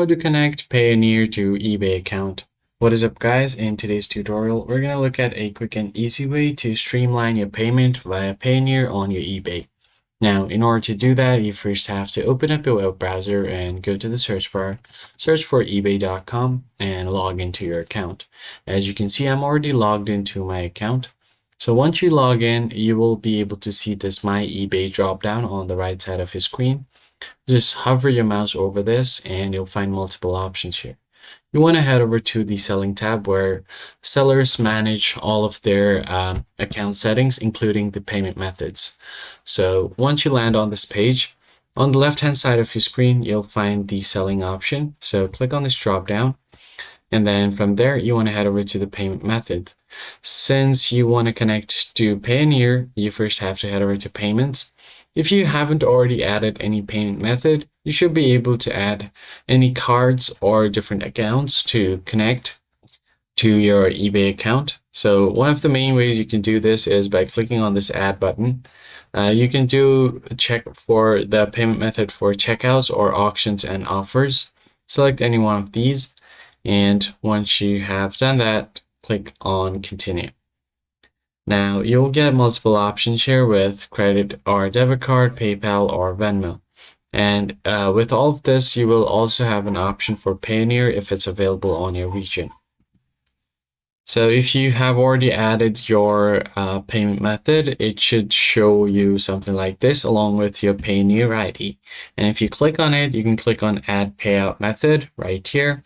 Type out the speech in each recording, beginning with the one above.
how to connect Payoneer to eBay account. What is up guys? In today's tutorial, we're going to look at a quick and easy way to streamline your payment via Payoneer on your eBay. Now, in order to do that, you first have to open up your web browser and go to the search bar, search for ebay.com and log into your account. As you can see, I'm already logged into my account. So once you log in, you will be able to see this My eBay dropdown on the right side of your screen. Just hover your mouse over this and you'll find multiple options here. You want to head over to the selling tab where sellers manage all of their account settings, including the payment methods. So once you land on this page, on the left hand side of your screen, you'll find the selling option. So click on this drop down. And then from there, you want to head over to the payment method. Since you want to connect to Payoneer, you first have to head over to payments. If you haven't already added any payment method, you should be able to add any cards or different accounts to connect to your eBay account. So one of the main ways you can do this is by clicking on this add button. You can do a check for the payment method for checkouts or auctions and offers. Select any one of these. And once you have done that, click on continue. Now you'll get multiple options here with credit or debit card, PayPal, or Venmo. And with all of this, you will also have an option for Payoneer if it's available on your region. So if you have already added your payment method, it should show you something like this along with your Payoneer ID. And if you click on it, you can click on Add Payout Method right here.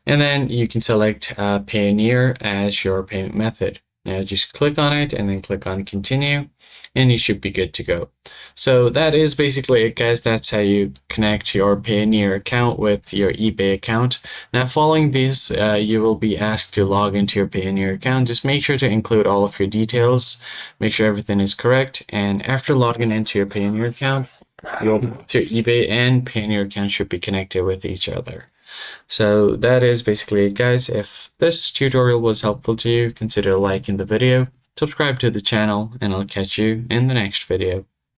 And then you can select Payoneer as your payment method. Now just click on it and then click on continue and you should be good to go. So that is basically it guys. That's how you connect your Payoneer account with your eBay account. Now following this, you will be asked to log into your Payoneer account. Just make sure to include all of your details, make sure everything is correct, and after logging into your Payoneer account, your eBay and Payoneer account should be connected with each other. So that is basically it guys. If this tutorial was helpful to you, consider liking the video, subscribe to the channel, and I'll catch you in the next video.